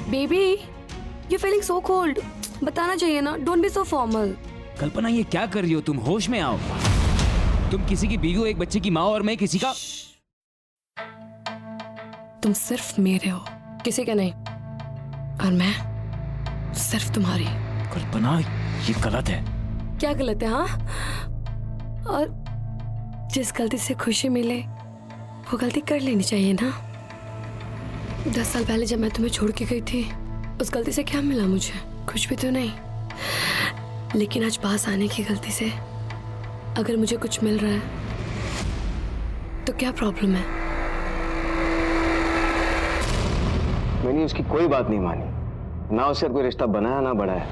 Baby you feeling so cold, बताना चाहिए ना, डोंट बी सो फॉर्मल। कल्पना ये क्या कर रही हो तुम? होश में आओ। तुम किसी की बीवी हो, एक बच्चे की माँ, और मैं किसी का। तुम सिर्फ मेरे हो, किसी के नहीं, और मैं सिर्फ तुम्हारी। कल्पना ये गलत है। क्या गलत है? हाँ, और जिस गलती से खुशी मिले वो गलती कर लेनी चाहिए ना। 10 साल पहले जब मैं तुम्हें छोड़ के गई थी, उस गलती से क्या मिला मुझे? कुछ भी तो नहीं। लेकिन आज पास आने की गलती से अगर मुझे कुछ मिल रहा है तो क्या प्रॉब्लम है? मैंने उसकी कोई बात नहीं मानी, ना उससे कोई रिश्ता बनाया ना बढ़ाया।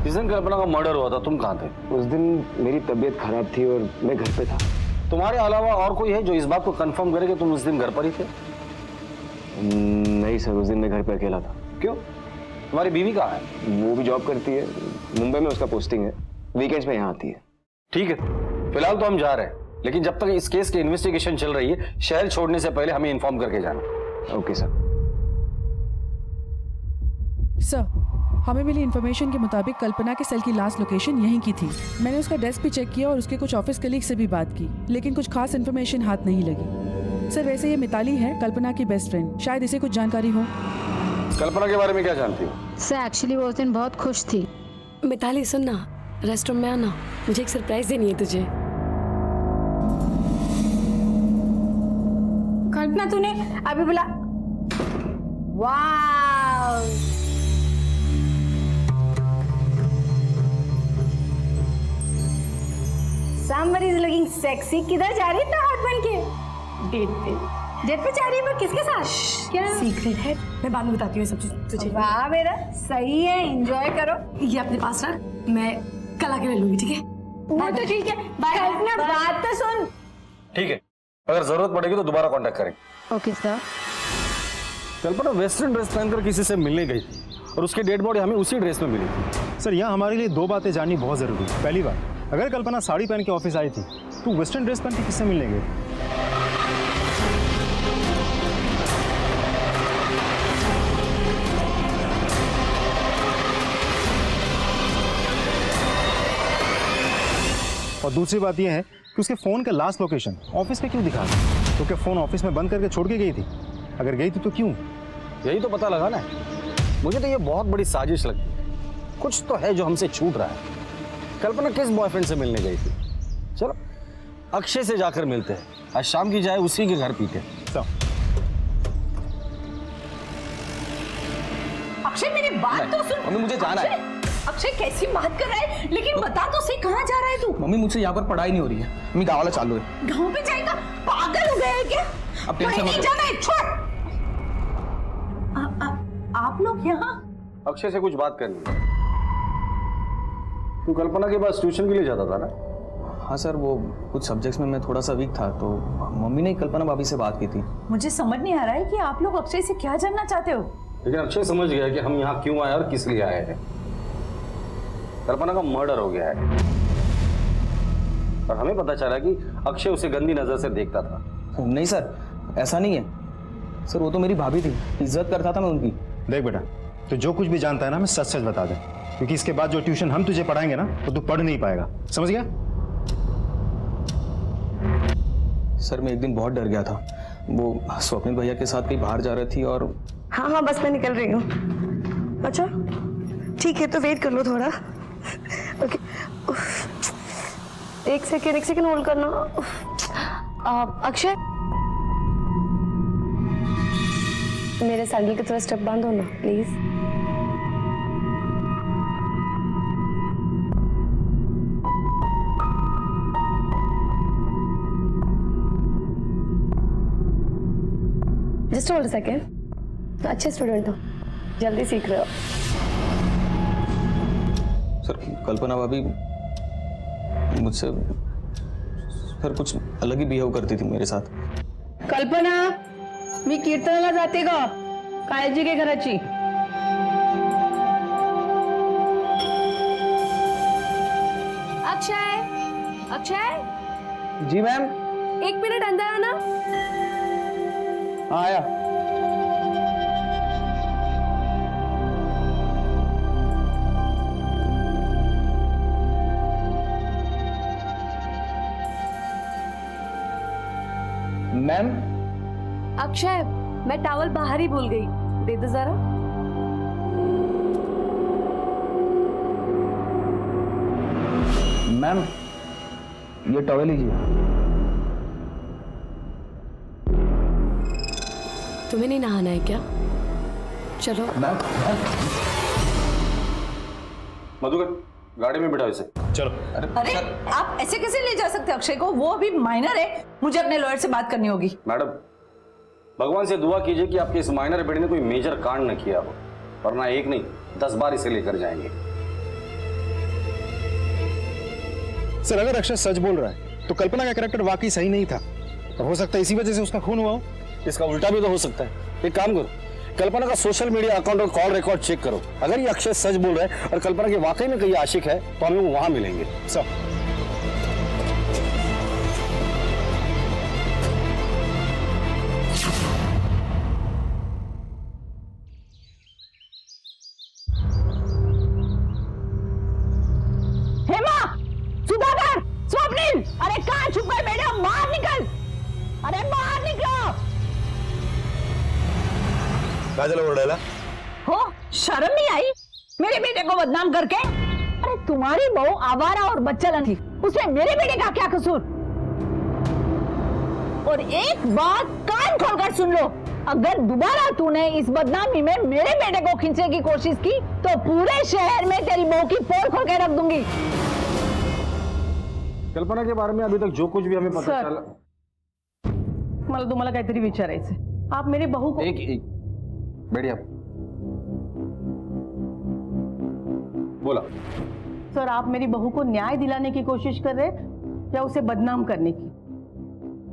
जिस दिन कल्पना का मर्डर हुआ था तुम कहाँ थे? उस दिन मेरी तबीयत खराब थी और मैं घर पे था। तुम्हारे अलावा और कोई है जो इस बात को कंफर्म करे कि तुम उस दिन घर पर ही थे? नहीं सर, उस दिन मैं घर पे अकेला था। क्यों? तुम्हारी बीवी कहाँ है? वो भी जॉब करती है, मुंबई में उसका पोस्टिंग है, वीकेंड्स में यहाँ आती है। ठीक है, फिलहाल तो हम जा रहे हैं, लेकिन जब तक इस केस की इन्वेस्टिगेशन चल रही है, शहर छोड़ने से पहले हमें इन्फॉर्म करके जाना। Okay sir. सर, हमें मिली इन्फॉर्मेशन के मुताबिक कल्पना के सेल की लास्ट लोकेशन यहीं की थी। मैंने उसका डेस्क भी चेक किया और उसके कुछ ऑफिस कलीग से भी बात की, लेकिन कुछ खास इन्फॉर्मेशन हाथ नहीं लगी। सर, वैसे ये मिताली है, कल्पना की बेस्ट फ्रेंड, शायद इसे कुछ जानकारी हो। कल्पना के बारे में क्या जानती हो? सर एक्चुअली वो उस दिन बहुत खुश थी। मिताली सुन ना, रेस्टोरेंट में आना, मुझे एक सरप्राइज देनी है तुझे। कल्पना तूने अभी बोला वाव। Somebody is looking sexy। किधर जा रही है इतना हॉट बन के? डेट पे। डेट पे जा रही है, पर किसके साथ? क्या सीक्रेट है? मैं बाद में बताती हूँ सब चीज तुझे। वाह मेरा सही है, एंजॉय करो। ये अपने पास रख, मैं कल आके ले लूंगी, ठीक है? वो तो ठीक है, कल्पना बात तो सुन। ठीक है, अगर जरूरत पड़ेगी तो दोबारा कांटेक्ट करेंगे। Okay sir. Kalpana western dress पहनकर किसी से मिलने गई थी और उसकी डेड बॉडी हमें उसी ड्रेस में मिली थी। सर, यहाँ हमारे लिए दो बातें जाननी बहुत ज़रूरी है। पहली बात, अगर कल्पना साड़ी पहन के ऑफिस आई थी तो वेस्टर्न ड्रेस पहन के किससे मिलने गई? और दूसरी बात यह है कि उसके फ़ोन का लास्ट लोकेशन ऑफिस पे क्यों दिखा रहा? तो क्या फ़ोन ऑफिस में बंद करके छोड़ के गई थी? अगर गई थी तो क्यों? यही तो पता लगाना है। मुझे तो ये बहुत बड़ी साजिश लगती है। कुछ तो है जो हमसे छूट रहा है। कल्पना किस बॉयफ्रेंड से मिलने गई थी? चलो अक्षय से जाकर मिलते हैं, आज शाम की जाए उसी के घर पीते। अक्षय मेरी बात तो सुन। मम्मी मुझे जाना है। अक्षय कैसी बात कर रहा है, लेकिन बता तो सही कहाँ जा रहा है तू? मम्मी मुझसे यहाँ पर पढ़ाई नहीं हो रही है, मम्मी गाँव वाला चालू है। गाँव पे जाएगा? पागल हो गया है क्या? अब टेंशन मत लो। जाना है, छोड़। आप लोग यहाँ? अक्षय से कुछ बात करनी है। तू कल्पना के पास ट्यूशन के लिए जाता था ना? हाँ सर, वो कुछ सब्जेक्ट्स में मैं थोड़ा सा वीक था, तो मम्मी ने कल्पना भाभी से बात की थी। मुझे समझ नहीं आ रहा है कि आप लोग अक्षय से क्या जानना चाहते हो। लेकिन अक्षय समझ गया कि हम यहाँ क्यों आए और किस लिए आए हैं। कल्पना का मर्डर हो गया है और हमें पता चला कि अक्षय उसे गंदी नजर से देखता था। नहीं सर, ऐसा नहीं है सर, वो तो मेरी भाभी थी, इज्जत करता था मैं उनकी। देख बेटा, तो जो कुछ भी जानता है ना, हमें सच सच बता दे, क्योंकि इसके बाद जो ट्यूशन हम तुझे पढ़ाएंगे ना, तो तू पढ़ नहीं पाएगा। समझ गया? सर, मैं एक दिन बहुत डर गया था। वो स्वप्निल भैया के साथ कहीं बाहर जा रही थी और हाँ हाँ, बस मैं निकल रही हूँ। अच्छा ठीक है, तो वेट कर लो थोड़ा। ओके, एक सेकेंड होल्ड करना। अक्षय, मेरे सैंडल के थोड़ा स्टेप बांधो ना प्लीज। Just hold second. अच्छे स्टूडेंट हो, जल्दी सीख रहे हो। सर, कल्पना भाभी मुझसे सर कुछ अलग ही बिहेव करती थी मेरे साथ। कल्पना, मी कीर्तनाला जाते का? काळजी घे घराची। अक्षय, अक्षय जी मैम। 1 मिनट अंदर आना। हाँ आया। अक्षय, मैं टॉवल बाहर ही भूल गई, दे दो जरा। मैम, ये टॉवल लीजिए। तुम्हें नहीं नहाना है क्या? चलो। मधुकर, गाड़ी में बिठाओ इसे। चलो। अरे आप ऐसे कैसे ले जा सकते अक्षय को? वो अभी माइनर है, मुझे अपने लॉयर से बात करनी होगी। मैडम, भगवान से दुआ कीजिए कि आपके इस माइनर बेटे ने कोई मेजर कांड न किया हो, वरना एक नहीं 10 बार इसे लेकर जाएंगे। सर, अगर अक्षय सच बोल रहा है तो कल्पना का कैरेक्टर वाकई सही नहीं था, और हो सकता है इसी वजह से उसका खून हुआ हो। इसका उल्टा भी तो हो सकता है। एक काम करो, कल्पना का सोशल मीडिया अकाउंट और कॉल रिकॉर्ड चेक करो। अगर ये अक्षय सच बोल रहा है और कल्पना के वाकई में कहीं आशिक है तो हमें वो वहां मिलेंगे। सब हेमा, सुधाकर, स्वप्निल, अरे कहाँ छुप गए बेटे? बाहर निकल, अरे बाहर निकलो। हो, शर्म नहीं आई मेरे बेटे को बदनाम करके? अरे तुम्हारी बहू आवारा और बच्चलन थी, उसमें मेरे बेटे का क्या कसूर? और एक बात कान खोलकर सुन लो, अगर दोबारा तूने इस बदनामी में मेरे बेटे को खींचने की कोशिश की तो पूरे शहर में तेरी बहू की पोल खोल के रख दूंगी। कल्पना के बारे में अभी तक जो कुछ भी हमें पता चला। मला तुम्हाला काहीतरी विचारायचं, आप मेरे बहू को एक बढ़िया बोला। सर, आप मेरी बहू को न्याय दिलाने की कोशिश कर रहे या उसे बदनाम करने की?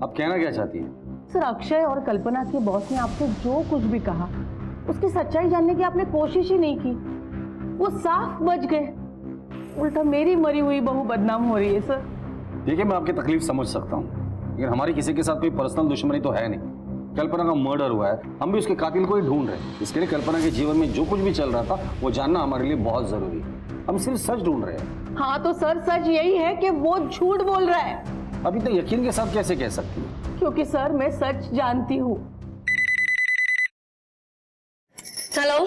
आप कहना क्या चाहती है? सर, अक्षय और कल्पना के बॉस ने आपसे जो कुछ भी कहा उसकी सच्चाई जानने की आपने कोशिश ही नहीं की। वो साफ बच गए, उल्टा मेरी मरी हुई बहू बदनाम हो रही है। सर ठीक है, मैं आपकी तकलीफ समझ सकता हूँ, लेकिन हमारी किसी के साथ कोई पर्सनल दुश्मनी तो है नहीं। कल्पना का मर्डर हुआ है, हम भी उसके कातिल को ही ढूंढ रहे हैं। इसके लिए कल्पना के जीवन में जो कुछ भी चल रहा था वो जानना हमारे लिए बहुत जरूरी है। हम सिर्फ सच ढूंढ रहे हैं। हाँ तो सर, सच यही है कि वो झूठ बोल रहा है। अभी तो यकीन के साथ कैसे कह सकती है? क्योंकि सर मैं सच जानती हूँ। हेलो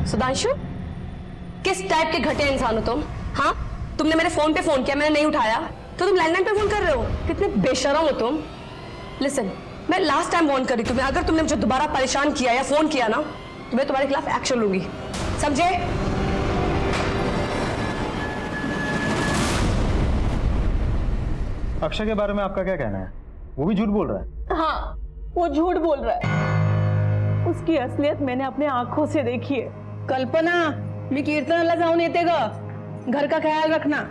सुधांशु, किस टाइप के घटिया इंसान हो तुम? हाँ, तुमने मेरे फोन पे फोन किया, मैंने नहीं उठाया तो तुम लैंडलाइन पे फोन कर रहे हो। कितने बेशरम हो तुम। लिसन, मैं लास्ट टाइम वार्न करी तुम्हें, अगर तुमने मुझे दोबारा परेशान किया या फोन किया ना तो मैं तुम्हारे खिलाफ एक्शन लूंगी, समझे? अक्षय के बारे में आपका क्या कहना है? वो भी झूठ बोल रहा है? हाँ, वो झूठ बोल रहा है। उसकी असलियत मैंने अपने आंखों से देखी है। कल्पना, मी कीर्तनाला जाऊन येते ग, घर का ख्याल रखना।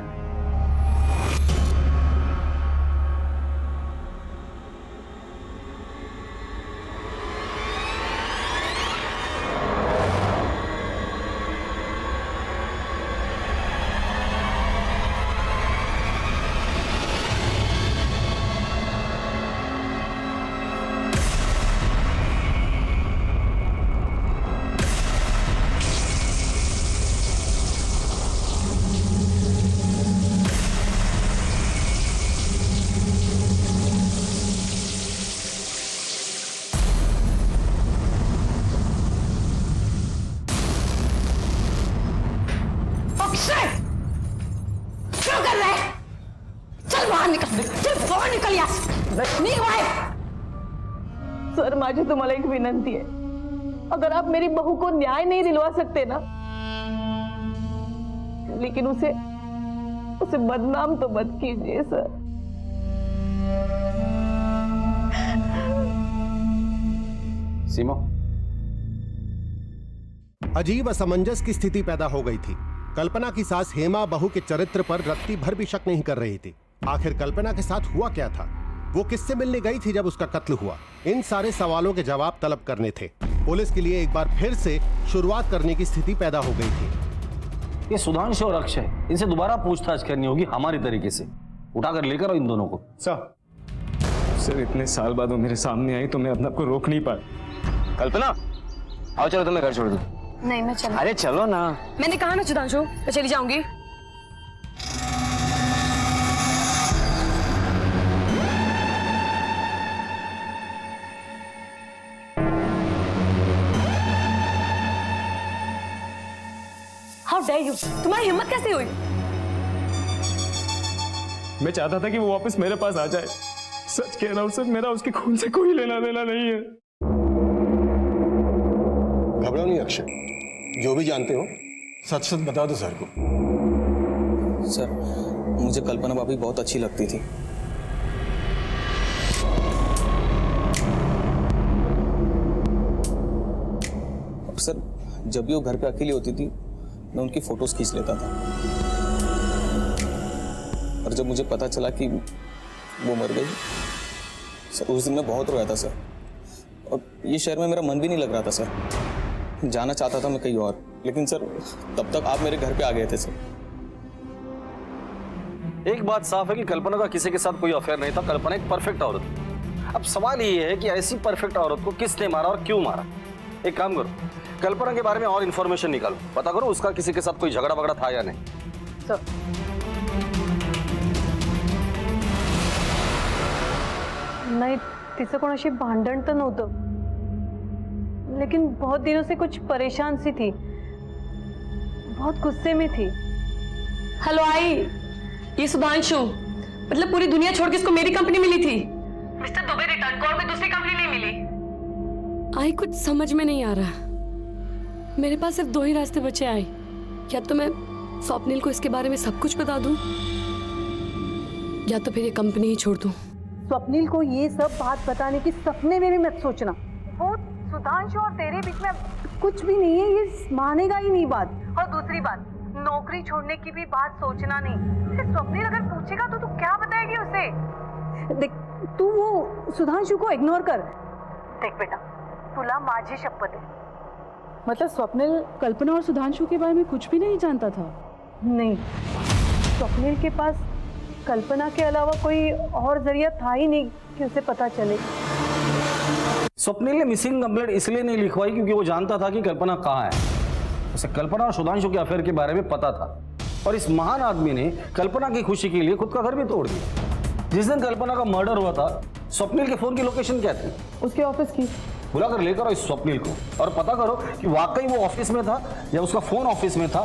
सर, माझी तुम्हाला एक विनंती है, अगर आप मेरी बहू को न्याय नहीं दिलवा सकते ना, लेकिन उसे बदनाम तो मत कीजिए सर। सीमा, अजीब असमंजस की स्थिति पैदा हो गई थी। कल्पना की सास हेमा बहू के चरित्र पर रत्ती भर भी शक नहीं कर रही थी। आखिर कल्पना के साथ हुआ क्या था? वो किससे मिलने गई थी जब उसका कत्ल हुआ? इन सारे सवालों के जवाब तलब करने थे। पुलिस के लिए एक बार फिर से शुरुआत करने की स्थिति पैदा हो गई थी। ये सुधांशु और अक्षय, इनसे दोबारा पूछताछ करनी होगी हमारी तरीके से। उठाकर लेकर आओ इन दोनों को। सर, इतने साल बाद वो मेरे सामने आई तो मैं अपने आप को रोक नहीं पाया। कल्पना, आओ चलो, तुम्हें घर छोड़ दूं। नहीं, मैं चल। अरे चलो ना। मैंने कहा ना सुधांशु, मैं चली जाऊंगी। dare you? तुम्हारी हिम्मत कैसे हुई? मैं चाहता था कि वो वापस मेरे पास आ जाए। सच कह रहा हूँ सर, मेरा उसके खून से कोई लेना देना नहीं है। घबराओ नहीं अक्षय, जो भी जानते हो सच सच बता दो सर को। सर, मुझे कल्पना भाभी बहुत अच्छी लगती थी। अब सर, जब भी वो घर पे अकेली होती थी, मैं उनकी फोटोज खींच लेता था। और जब मुझे पता चला कि वो मर गई, सर उस दिन मैं बहुत रोया था सर। और ये शहर में मेरा मन भी नहीं लग रहा था सर। जाना चाहता था मैं कहीं और, लेकिन सर तब तक आप मेरे घर पे आ गए थे सर। एक बात साफ है कि कल्पना का किसी के साथ कोई अफेयर नहीं था। कल्पना एक परफेक्ट औरत थी। अब सवाल ये है कि ऐसी परफेक्ट औरत को किसने मारा और क्यों मारा। एक काम करो, कल्पना के बारे में और इन्फॉर्मेशन निकालो, पता करो उसका किसी के साथ कोई झगड़ा वगड़ा था या नहीं। सर, नाही, तिचं कोणाशी भांडण तर नव्हतं, लेकिन बहुत दिनों से कुछ परेशान सी थी, बहुत गुस्से में थी। हेलो आई, ये सुधांशु, मतलब पूरी दुनिया छोड़ के इसको मेरी कंपनी मिली थी। मिस्टर दुबे रिटर्न कॉल में दूसरी कंपनी नहीं मिली। आई कुछ समझ में नहीं आ रहा। मेरे पास सिर्फ दो ही रास्ते बचे आई, या तो मैं स्वप्निल को इसके बारे में सब कुछ बता दूं, या तो फिर ये कंपनी ही छोड़ दूं। स्वप्निल को ये सब बात बताने की सपने में भी मत सोचना। वो सुधांशु और तेरे बीच में कुछ भी नहीं है, ये मानेगा ही नहीं बात। और दूसरी बात, नौकरी छोड़ने की भी बात सोचना नहीं। स्वप्निल अगर पूछेगा तो तू क्या बताएगी उसे? देख, तू वो सुधांशु को इग्नोर कर। देख बेटा, तुला माझी शपथ है। मतलब स्वप्निल कल्पना और सुधांशु के बारे में कुछ भी नहीं जानता था? नहीं, स्वप्निल के पास कल्पना के अलावा कोई और जरिया था ही नहीं कि उसे पता चले। स्वप्निल ने मिसिंग कंप्लेंट इसलिए नहीं लिखवाई क्योंकि वो जानता था कि कल्पना कहाँ है। उसे कल्पना और सुधांशु के अफेयर के बारे में पता था, और इस महान आदमी ने कल्पना की खुशी के लिए खुद का घर भी तोड़ दिया। जिस दिन कल्पना का मर्डर हुआ था, स्वप्निल के फोन की लोकेशन क्या थी? उसके ऑफिस की। बुलाकर लेकर आओ इस स्वप्निल को और पता करो कि वाकई वो ऑफिस में था या उसका फोन ऑफिस में था।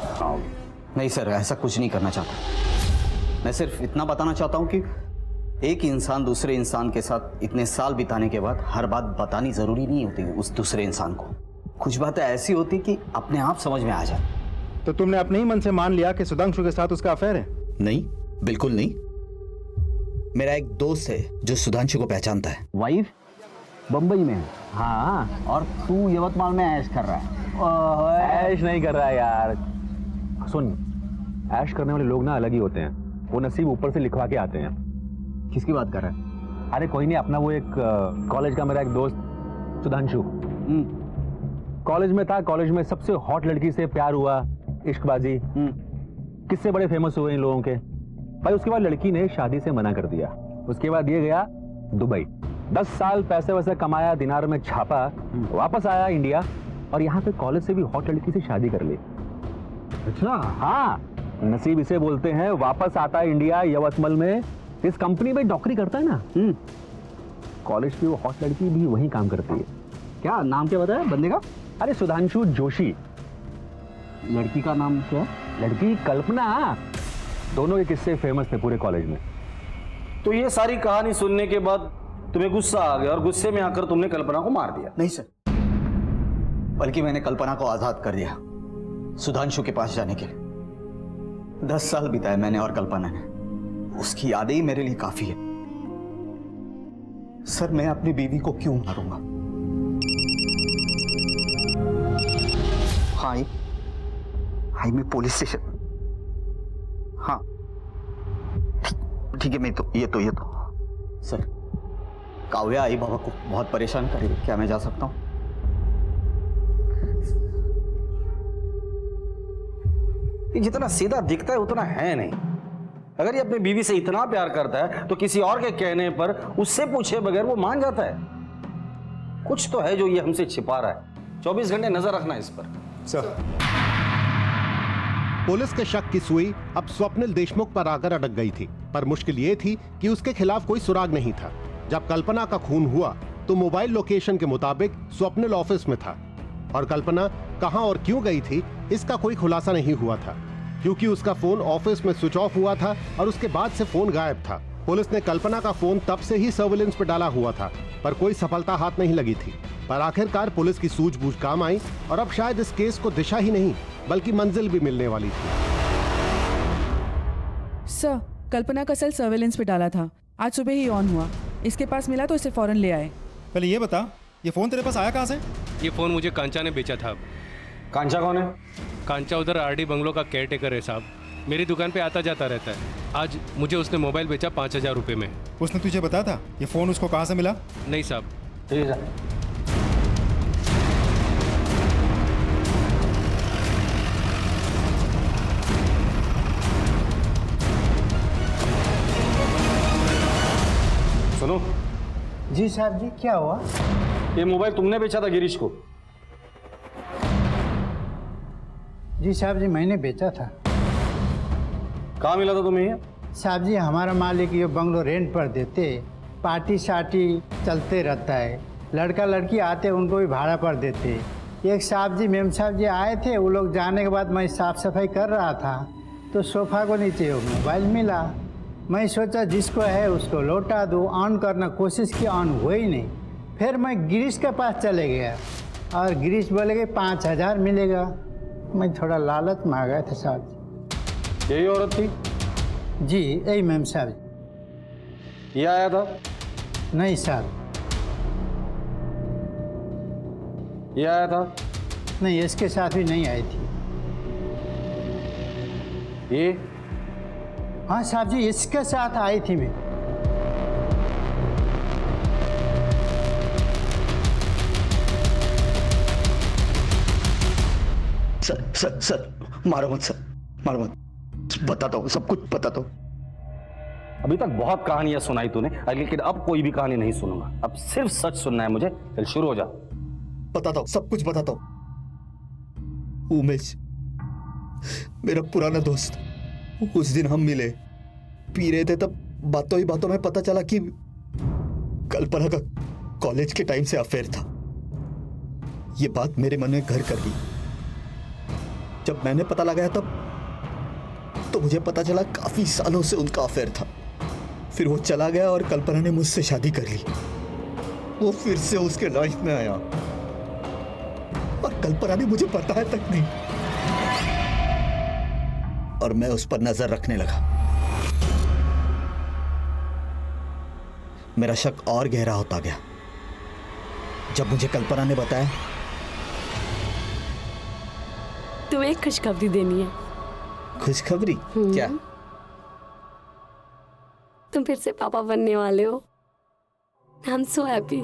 नहीं सर, ऐसा कुछ नहीं करना चाहता। मैं सिर्फ इतना बताना चाहता हूँ कि एक इंसान दूसरे इंसान के साथ इतने साल बिताने के बाद हर बात बतानी जरूरी नहीं होती उस दूसरे इंसान को। कुछ बातें ऐसी होती कि अपने आप समझ में आ जाए। तो तुमने अपने ही मन से मान लिया कि सुधांशु के साथ उसका अफेयर है? नहीं, बिल्कुल नहीं। मेरा एक दोस्त है जो सुधांशु को पहचानता है। वाइफ बंबई में है। हाँ, और तू यवतमाल में ऐश कर रहा है। ऐश नहीं कर रहा है यार। सुन, ऐश करने वाले लोग ना अलग ही होते हैं, वो नसीब ऊपर से लिखवा के आते हैं। किसकी बात कर रहा है? अरे कोई नहीं, अपना वो एक कॉलेज का मेरा एक दोस्त सुधांशु कॉलेज में था। कॉलेज में सबसे हॉट लड़की से प्यार हुआ, इश्कबाजी, किससे बड़े फेमस हुए इन लोगों के भाई। उसके बाद लड़की ने शादी से मना कर दिया। उसके बाद ये गया दुबई, 10 साल पैसे वैसे कमाया, दिनार में छापा, वापस आया इंडिया और यहाँ पे कॉलेज से भी हॉट लड़की से शादी कर ली। अच्छा, हाँ, नसीब इसे बोलते हैं। वापस आता है इंडिया, यवतमाल में इस कंपनी में नौकरी करता है ना। कॉलेज की वो हॉट लड़की भी वहीं काम करती है। क्या नाम क्या बताया बंदे का? अरे सुधांशु जोशी। लड़की का नाम क्या? लड़की कल्पना। दोनों के किस्से फेमस थे पूरे कॉलेज में। तो ये सारी कहानी सुनने के बाद तुम्हें गुस्सा आ गया और गुस्से में आकर तुमने कल्पना को मार दिया? नहीं सर, बल्कि मैंने कल्पना को आजाद कर दिया सुधांशु के पास जाने के लिए। 10 साल बिताए मैंने और कल्पना ने, उसकी यादें ही मेरे लिए काफी है। सर, मैं अपनी बीवी को क्यों मारूंगा? हाय हाय, मैं पुलिस स्टेशन। हाँ ठीक है, मैं तो ये तो सर, काव्या आई बाबा को बहुत परेशान कर रही है, क्या मैं जा सकता हूं? ये जितना सीधा दिखता है उतना है नहीं। अगर ये अपनी बीवी से इतना प्यार करता है तो किसी और के कहने पर उससे पूछे बगैर वो मान जाता है। कुछ तो है जो ये हमसे छिपा रहा है। 24 घंटे नजर रखना इस पर। सर, पुलिस के शक की सुई अब स्वप्निल देशमुख पर आकर अटक गई थी, पर मुश्किल ये थी कि उसके खिलाफ कोई सुराग नहीं था। जब कल्पना का खून हुआ तो मोबाइल लोकेशन के मुताबिक स्वप्निल ऑफिस में था। और कल्पना कहां और क्यों गई थी इसका कोई खुलासा नहीं हुआ था, क्योंकि उसका फोन ऑफिस में स्विच ऑफ हुआ था और उसके बाद से फोन गायब था। पुलिस ने कल्पना का फोन तब से ही सर्विलेंस पर डाला हुआ था, पर कोई सफलता हाथ नहीं लगी थी। पर आखिरकार पुलिस की सूझबूझ काम आई और अब शायद इस केस को दिशा ही नहीं बल्कि मंजिल भी मिलने वाली थी। सर, कल्पना का सेल सर्वेलेंस पे डाला था, आज सुबह ही ऑन हुआ। इसके पास मिला तो इसे फौरन ले आए। पहले ये बता, ये फोन तेरे पास आया कहाँ से? ये फ़ोन मुझे कांचा ने बेचा था। कांचा कौन है? कांचा उधर आरडी बंगलो का केयरटेकर है साहब, मेरी दुकान पे आता जाता रहता है। आज मुझे उसने मोबाइल बेचा 5,000 रुपये में। उसने तुझे बताया था ये फोन उसको कहाँ से मिला? नहीं साहब। ठीक है। सुनो जी साहब जी, क्या हुआ? ये मोबाइल तुमने बेचा था गिरीश को? जी साहब जी, मैंने बेचा था। कहाँ मिला था तुम्हें ये? साहब जी, हमारा मालिक ये बंगलो रेंट पर देते, पार्टी शार्टी चलते रहता है, लड़का लड़की आते उनको भी भाड़ा पर देते। एक साहब जी मेम साहब जी आए थे, वो लोग जाने के बाद मैं साफ सफाई कर रहा था तो सोफा को नीचे मोबाइल मिला। मैं सोचा जिसको है उसको लौटा दूँ, ऑन करना कोशिश की, ऑन हुआ ही नहीं। फिर मैं गिरीश के पास चले गया और गिरीश बोले कि 5,000 मिलेगा। मैं थोड़ा लालच मांगा था साहब जी। यही औरत थी? जी यही मैम साहब जी। ये आया था? नहीं साहब। ये आया था? नहीं, इसके साथ भी नहीं आई थी। ये? हाँ साहब जी, इसके साथ आई थी मैं। सर मारो मत सर, मारो मत, बताता हूँ, सब कुछ बताता हूँ। अभी तक बहुत कहानियां सुनाई तूने, लेकिन अब कोई भी कहानी नहीं सुनूंगा। अब सिर्फ सच सुनना है मुझे। चल शुरू हो जा। बताता हूँ, सब कुछ बताता हूँ। उमेश मेरा पुराना दोस्त, उस दिन हम मिले, पी रहे थे, तब बातों ही बातों में पता चला कि कल्पना का कॉलेज के टाइम से अफेयर था। ये बात मेरे मन में घर कर गई। जब मैंने पता लगाया तब तो मुझे पता चला काफी सालों से उनका अफेयर था। फिर वो चला गया और कल्पना ने मुझसे शादी कर ली। वो फिर से उसके लाइफ में आया और कल्पना ने मुझे बताया तक नहीं, और मैं उस पर नजर रखने लगा। मेरा शक और गहरा होता गया जब मुझे कल्पना ने बताया। तुम्हें एक खुशखबरी देनी है। खुशखबरी? क्या? तुम फिर से पापा बनने वाले हो। I am so happy.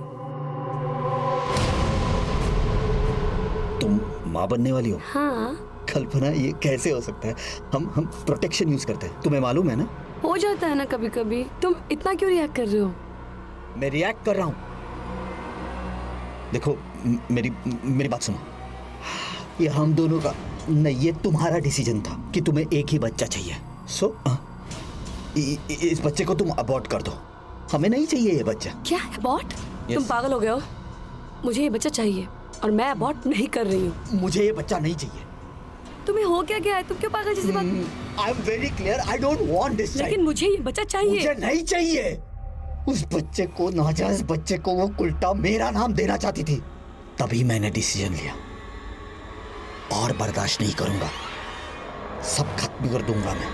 तुम माँ बनने वाली हो? हाँ। कल्पना, ये कैसे हो सकता है? हम प्रोटेक्शन यूज करते हैं, तुम्हें मालूम है ना? हो जाता है ना कभी कभी। तुम इतना क्यों रिएक्ट कर रहे हो? मैं रिएक्ट कर रहा हूं? देखो मेरी बात सुनो। ये हम दोनों का नहीं, ये तुम्हारा डिसीजन था कि तुम्हें एक ही बच्चा चाहिए। सो इस बच्चे को तुम अबॉर्ट कर दो। हमें नहीं चाहिए ये बच्चा। क्या अबॉर्ट? तुम पागल हो गए हो? मुझे ये बच्चा चाहिए और मैं अबॉर्ट नहीं कर रही हूँ। मुझे ये बच्चा नहीं चाहिए। तुम्हें हो क्या गया है? तुम क्यों पागल जैसी बात? I am very clear, I don't want this child. लेकिन मुझे ये बच्चा चाहिए। मुझे नहीं चाहिए। उस बच्चे को, नाजायज बच्चे को, वो उल्टा मेरा नाम देना चाहती थी। तभी मैंने डिसीजन लिया, और बर्दाश्त नहीं करूंगा। सब खत्म कर दूंगा मैं।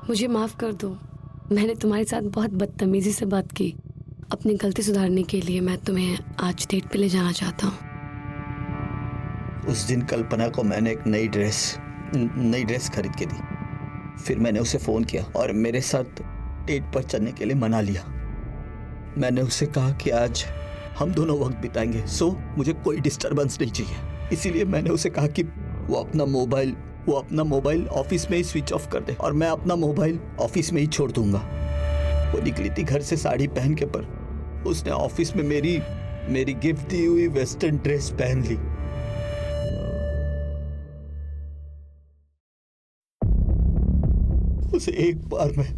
मुझे माफ कर दो, मैंने तुम्हारे साथ बहुत बदतमीजी से बात की। अपनी गलती सुधारने के लिए मैं तुम्हें आज डेट पे ले जाना चाहता हूँ। उस दिन कल्पना को मैंने एक नई ड्रेस खरीद के दी। फिर मैंने उसे फोन किया और मेरे साथ डेट पर चलने के लिए मना लिया। मैंने उसे कहा कि आज हम दोनों वक्त बिताएंगे, सो मुझे कोई डिस्टरबेंस नहीं चाहिए। इसीलिए मैंने उसे कहा कि वो अपना मोबाइल ऑफिस में ही स्विच ऑफ कर दे और मैं अपना मोबाइल ऑफिस में ही छोड़ दूंगा। वो निकली थी घर से साड़ी पहन के, पर उसने ऑफिस में मेरी गिफ्ट दी हुई वेस्टर्न ड्रेस पहन ली। उसे एक बार मैं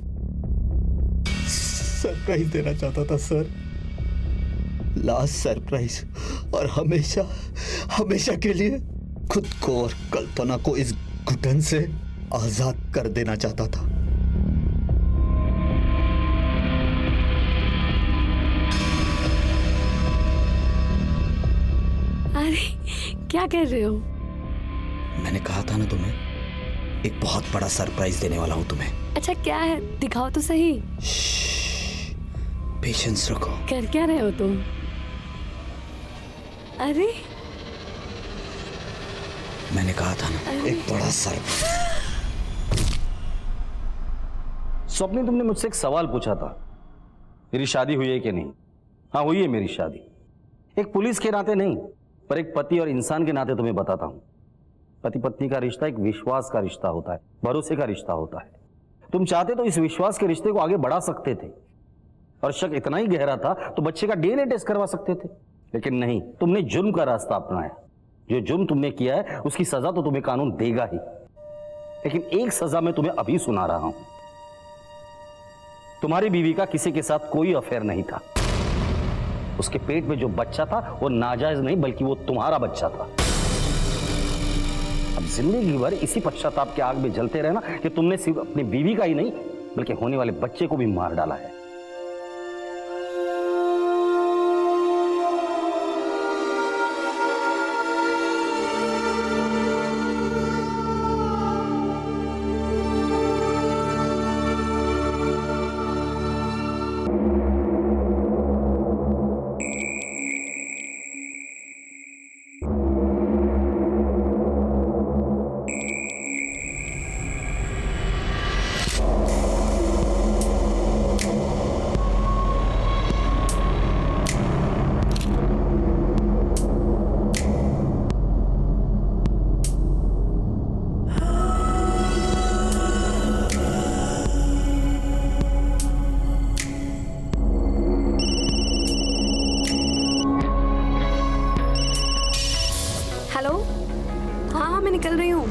सरप्राइज देना चाहता था सर, लास्ट सरप्राइज, और हमेशा हमेशा के लिए खुद को और कल्पना को इस घुटन से आजाद कर देना चाहता था। अरे क्या कर रहे हो? मैंने कहा था ना तुम्हें, एक बहुत बड़ा सरप्राइज देने वाला हूं तुम्हें। अच्छा क्या है, दिखाओ तो सही। पेशेंस रखो। कर क्या रहे हो तुम? अरे मैंने कहा था ना, एक बड़ा सरप्राइज। स्वप्नी, तुमने मुझसे एक सवाल पूछा था, मेरी शादी हुई है कि नहीं? हाँ, हुई है मेरी शादी। एक पुलिस के नाते नहीं, पर एक पति और इंसान के नाते तुम्हें बताता हूं। पति पत्नी का रिश्ता एक विश्वास का रिश्ता होता है, भरोसे का रिश्ता होता है। तुम चाहते तो इस विश्वास के रिश्ते को आगे बढ़ा सकते थे, और शक इतना ही गहरा था तो बच्चे का डीएनए टेस्ट करवा सकते थे, लेकिन नहीं, तुमने जुर्म का रास्ता अपनाया। जो जुर्म तुमने किया है उसकी सजा तो तुम्हें कानून देगा ही, लेकिन एक सजा मैं तुम्हें अभी सुना रहा हूं। तुम्हारी बीवी का किसी के साथ कोई अफेयर नहीं था। उसके पेट में जो बच्चा था वो नाजायज नहीं, बल्कि वो तुम्हारा बच्चा था। अब जिंदगी भर इसी पश्चाताप के आग में जलते रहना कि तुमने सिर्फ अपनी बीवी का ही नहीं, बल्कि होने वाले बच्चे को भी मार डाला है। निकल रही हूँ,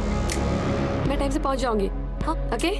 मैं टाइम से पहुंच जाऊंगी। हाँ, ओके।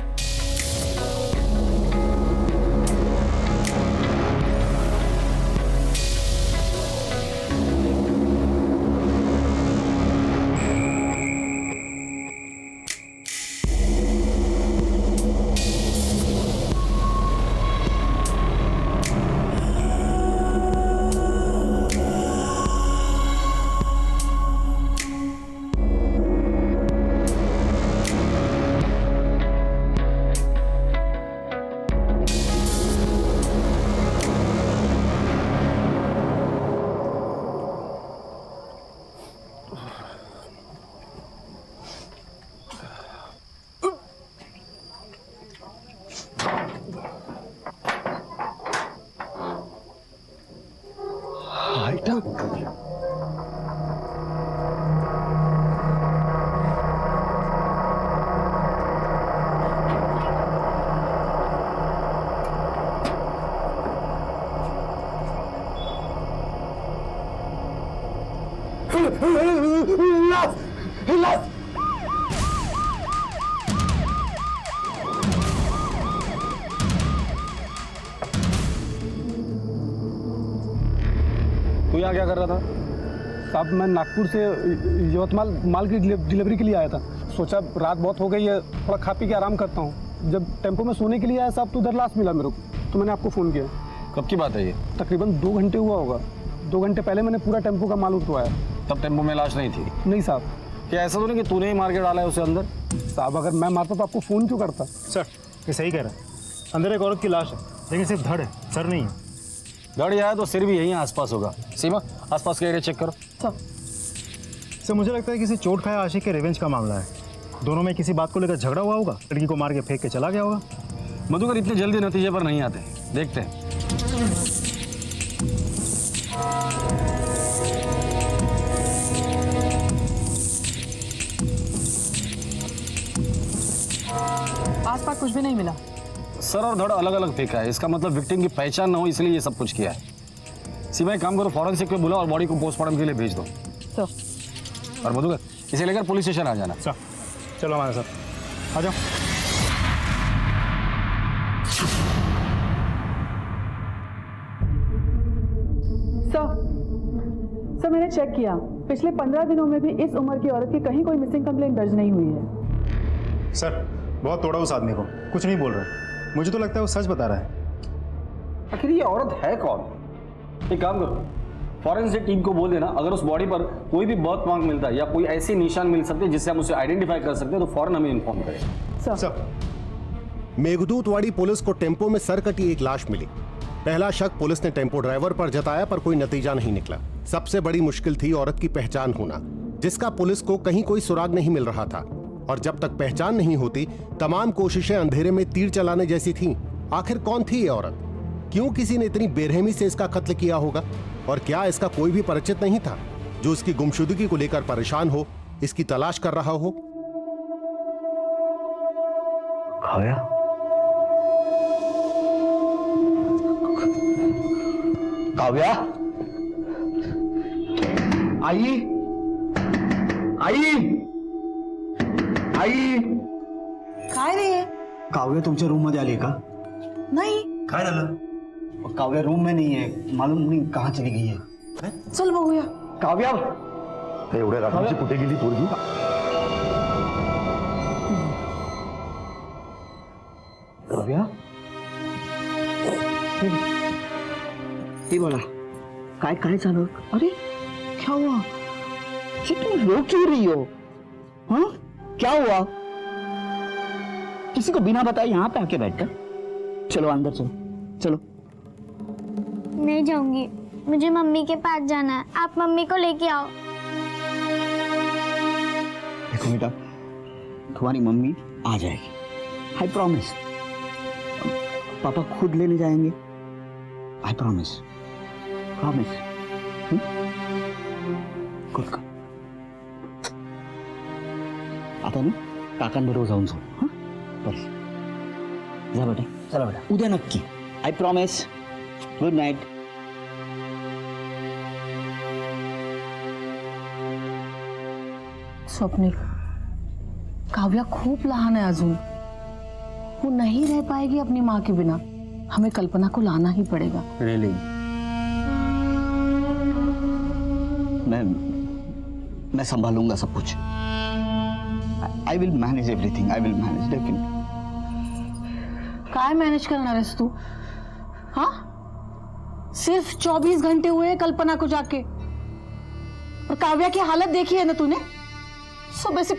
तू यहाँ क्या कर रहा था? साहब, मैं नागपुर से यवतमाल माल की डिलीवरी के लिए आया था। सोचा रात बहुत हो गई है, थोड़ा खा पी के आराम करता हूँ। जब टेम्पो में सोने के लिए आया साहब, तो उधर लाश मिला मेरे को, तो मैंने आपको फ़ोन किया। कब की बात है ये? तकरीबन 2 घंटे हुआ होगा। 2 घंटे पहले मैंने पूरा टेम्पो का माल उठवाया। तब टेम्पो में लाश नहीं थी? नहीं साहब। क्या ऐसा तो नहीं कि तूने ही मार के डाला है उसे अंदर? साहब, अगर मैं मारता तो आपको फ़ोन क्यों करता? सर, ये सही कह रहा है। अंदर एक औरत की लाश है, लेकिन सिर्फ धड़ है, सर नहीं है। धड़ आया तो सिर भी यहीं आसपास होगा। सीमा, आसपास के एरिया चेक करो। सर, मुझे लगता है किसी चोट खाया आशिक के रिवेंज का मामला है। दोनों में किसी बात को लेकर झगड़ा हुआ होगा, लड़की को मार के फेंक के चला गया होगा। मधुकर इतने जल्दी नतीजे पर नहीं आते, देखते हैं। आसपास कुछ भी नहीं मिला। सर और धड़ अलग अलग फेंका है, इसका मतलब विक्टिम की पहचान ना हो इसलिए ये सब कुछ किया है। सीमा, एक काम करो, फॉरेंसिक को बुलाओ और बॉडी को पोस्टमार्टम के लिए भेज दो। और मधुकर, इसे लेकर पुलिस स्टेशन आ जाना। सर, चलो हमारे साथ, आ जाओ। सर मैंने चेक किया, पिछले 15 दिनों में भी इस उम्र की औरत की कहीं कोई मिसिंग कंप्लेंट दर्ज नहीं हुई है। सर बहुत तोड़ा उस आदमी को, कुछ नहीं बोल रहा। मुझे तो लगता है वो सच बता रहा है। आखिर ये औरत है कौन? एक काम करो, फॉरेंसिक टीम को बोल देना, अगर उस बॉडी पर कोई भी बर्थ मार्क मिलता है या कोई ऐसे निशान मिल सकते हैं जिससे हम उसे आइडेंटिफाई कर सकते हैं तो फौरन हमें इन्फॉर्म करें। सर मेघदूतवाड़ी पुलिस को टेम्पो में सरकटी एक लाश मिली। पहला शक पुलिस ने टेम्पो ड्राइवर पर जताया, पर कोई नतीजा नहीं निकला। सबसे बड़ी मुश्किल थी औरत की पहचान होना, जिसका पुलिस को कहीं कोई सुराग नहीं मिल रहा था। और जब तक पहचान नहीं होती, तमाम कोशिशें अंधेरे में तीर चलाने जैसी थीं। आखिर कौन थी ये औरत? क्यों किसी ने इतनी बेरहमी से इसका कत्ल किया होगा? और क्या इसका कोई भी परिचित नहीं था जो इसकी गुमशुदगी को लेकर परेशान हो, इसकी तलाश कर रहा हो? काव्या, काव्या, आई, आई, आई. काय रे? काव्या तुमच्या रूम मध्ये आली का? नाही. काय झालं? काव्या रूम में नहीं है, मालूम नहीं कहाँ चली गई है. चल बघूया. काव्या, एवढ्या रात्री कुठे गेली पोरगी? काव्या, हे बोला, काय काय चालू? अरे क्या हुआ? ये तुम रो क्यों रही हो? हाँ, क्या हुआ? किसी को बिना बताए यहाँ पे आके बैठकर? चलो अंदर चलो, चलो. नहीं जाऊंगी, मुझे मम्मी के पास जाना है। आप मम्मी को लेके आओ। देखो बेटा, तुम्हारी मम्मी आ जाएगी, आई प्रॉमिस. पापा खुद लेने जाएंगे, आई प्रॉमिस, प्रॉमिस. गुड. आता ना काकांबरोबर जाऊन जाऊ. हां, बस जा बेटा, चला बेटा, उद्या नक्की, I promise. Good night. Swapnil, Kavya खूप लहान है अजून, वो नहीं रह पाएगी अपनी माँ के बिना. हमें कल्पना को लाना ही पड़ेगा. रियली? मैं संभालूंगा सब कुछ. I will manage everything. I will manage definitely. काय मैनेज करना है तू? हाँ, सिर्फ 24 घंटे हुए कल्पना को जाके, और काव्या की हालत देखी है ना तूने? सुबह से